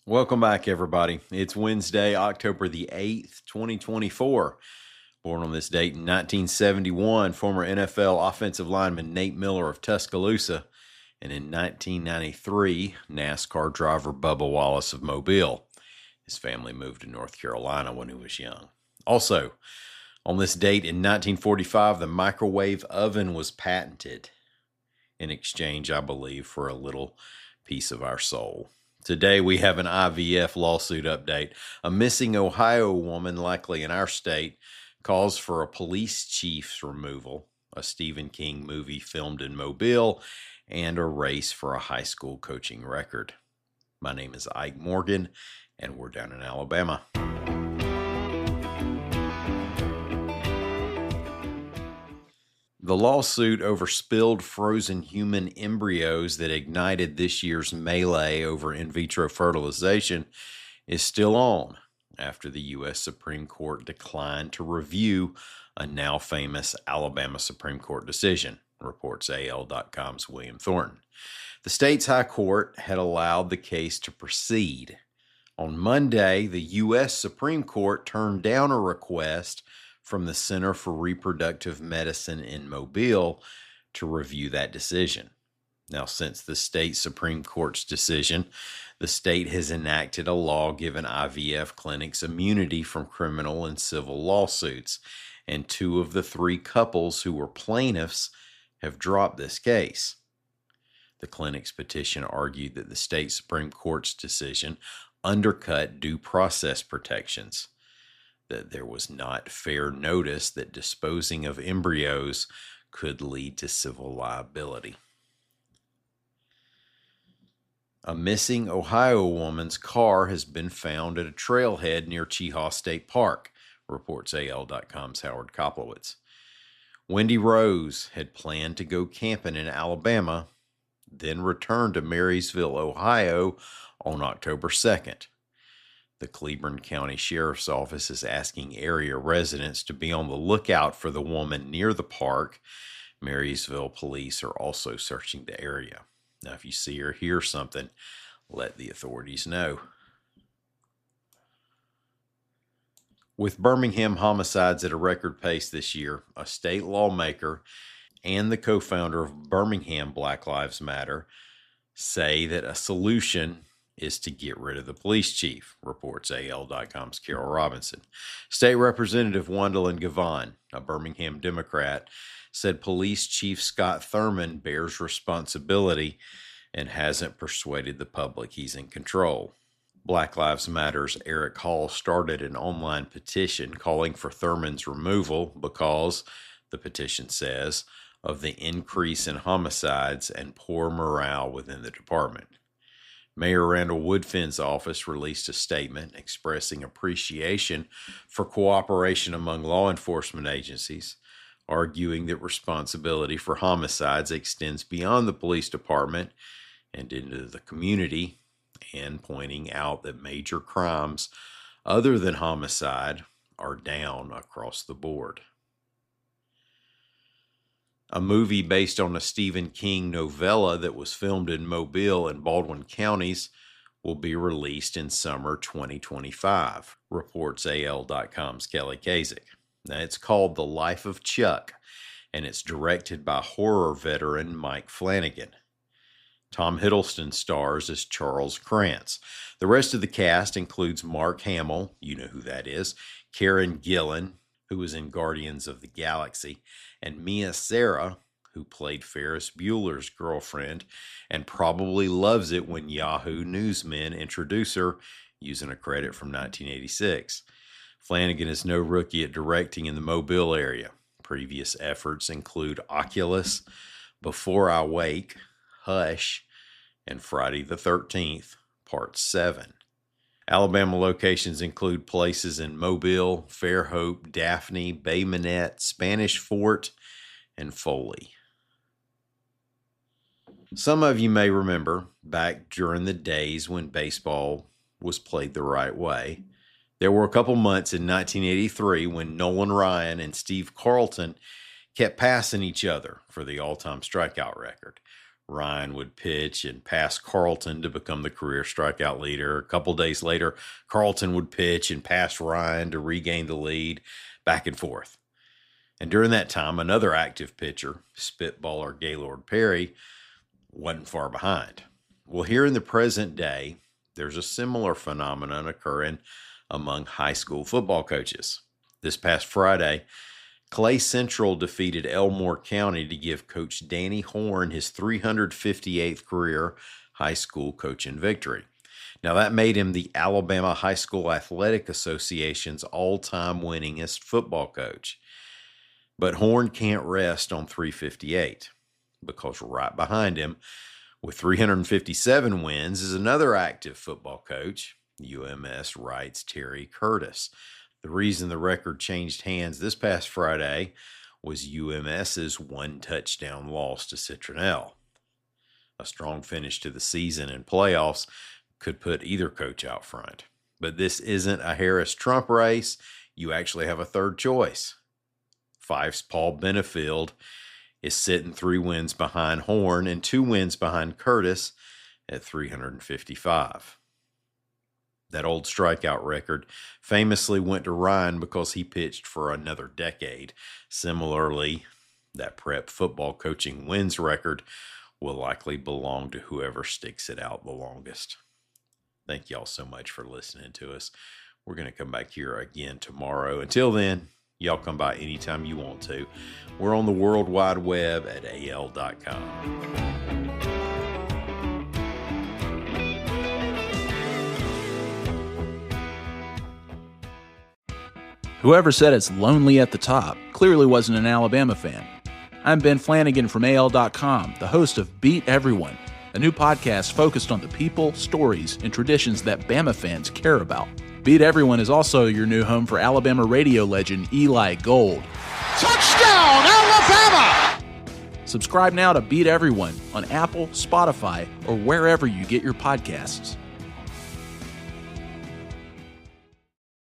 Welcome back, everybody. It's Wednesday, October the 8th, 2024. Born on this date in 1971, former NFL offensive lineman Nate Miller of Tuscaloosa, and in 1993, NASCAR driver Bubba Wallace of Mobile. His family moved to North Carolina when he was young. Also, on this date in 1945, the microwave oven was patented in exchange, I believe, for a little piece of our soul. Today, we have an IVF lawsuit update. A missing Ohio woman, likely in our state, calls for a police chief's removal, a Stephen King movie filmed in Mobile, and a race for a high school coaching record. My name is Ike Morgan, and we're down in Alabama. The lawsuit over spilled frozen human embryos that ignited this year's melee over in vitro fertilization is still on after the U.S. Supreme Court declined to review a now famous Alabama Supreme Court decision, reports AL.com's William Thornton. The state's high court had allowed the case to proceed. On Monday, the U.S. Supreme Court turned down a request from the Center for Reproductive Medicine in Mobile to review that decision. Now, since the state Supreme Court's decision, the state has enacted a law giving IVF clinics immunity from criminal and civil lawsuits, and 2 of the 3 couples who were plaintiffs have dropped this case. The clinic's petition argued that the state Supreme Court's decision undercut due process protections, that there was not fair notice that disposing of embryos could lead to civil liability. A missing Ohio woman's car has been found at a trailhead near Cheahaw State Park, reports AL.com's Howard Koplowitz. Wendy Rose had planned to go camping in Alabama, then returned to Marysville, Ohio on October 2nd. The Cleburne County Sheriff's Office is asking area residents to be on the lookout for the woman near the park. Marysville police are also searching the area. Now, if you see or hear something, let the authorities know. With Birmingham homicides at a record pace this year, a state lawmaker and the co-founder of Birmingham Black Lives Matter say that a solution is to get rid of the police chief, reports AL.com's Carol Robinson. State Representative Wendolyn Gavon, a Birmingham Democrat, said Police Chief Scott Thurman bears responsibility and hasn't persuaded the public he's in control. Black Lives Matter's Eric Hall started an online petition calling for Thurman's removal because, the petition says, of the increase in homicides and poor morale within the department. Mayor Randall Woodfin's office released a statement expressing appreciation for cooperation among law enforcement agencies, arguing that responsibility for homicides extends beyond the police department and into the community, and pointing out that major crimes other than homicide are down across the board. A movie based on a Stephen King novella that was filmed in Mobile and Baldwin counties will be released in summer 2025, reports AL.com's Kelly Kasich. Now, it's called The Life of Chuck, and it's directed by horror veteran Mike Flanagan. Tom Hiddleston stars as Charles Krantz. The rest of the cast includes Mark Hamill, you know who that is, Karen Gillan, who was in Guardians of the Galaxy, and Mia Sara, who played Ferris Bueller's girlfriend and probably loves it when Yahoo newsmen introduce her using a credit from 1986. Flanagan is no rookie at directing in the Mobile area. Previous efforts include Oculus, Before I Wake, Hush, and Friday the 13th, Part 7. Alabama locations include places in Mobile, Fairhope, Daphne, Bay Minette, Spanish Fort, and Foley. Some of you may remember back during the days when baseball was played the right way. There were a couple months in 1983 when Nolan Ryan and Steve Carlton kept passing each other for the all-time strikeout record. Ryan would pitch and pass Carlton to become the career strikeout leader. A couple days later, Carlton would pitch and pass Ryan to regain the lead, back and forth. And during that time, another active pitcher, spitballer Gaylord Perry, wasn't far behind. Well, here in the present day, there's a similar phenomenon occurring among high school football coaches. This past Friday, Clay Central defeated Elmore County to give Coach Danny Horn his 358th career high school coaching victory. Now, that made him the Alabama High School Athletic Association's all-time winningest football coach. But Horn can't rest on 358 because right behind him, with 357 wins, is another active football coach, UMS Wright's Terry Curtis. The reason the record changed hands this past Friday was UMS's one-touchdown loss to Citronelle. A strong finish to the season and playoffs could put either coach out front. But this isn't a Harris-Trump race. You actually have a third choice. Fife's Paul Benefield is sitting 3 wins behind Horn and 2 wins behind Curtis at 355. That old strikeout record famously went to Ryan because he pitched for another decade. Similarly, that prep football coaching wins record will likely belong to whoever sticks it out the longest. Thank y'all so much for listening to us. We're going to come back here again tomorrow. Until then, y'all come by anytime you want to. We're on the World Wide Web at al.com. Whoever said it's lonely at the top clearly wasn't an Alabama fan. I'm Ben Flanagan from AL.com, the host of Beat Everyone, a new podcast focused on the people, stories, and traditions that Bama fans care about. Beat Everyone is also your new home for Alabama radio legend Eli Gold. Touchdown, Alabama! Subscribe now to Beat Everyone on Apple, Spotify, or wherever you get your podcasts.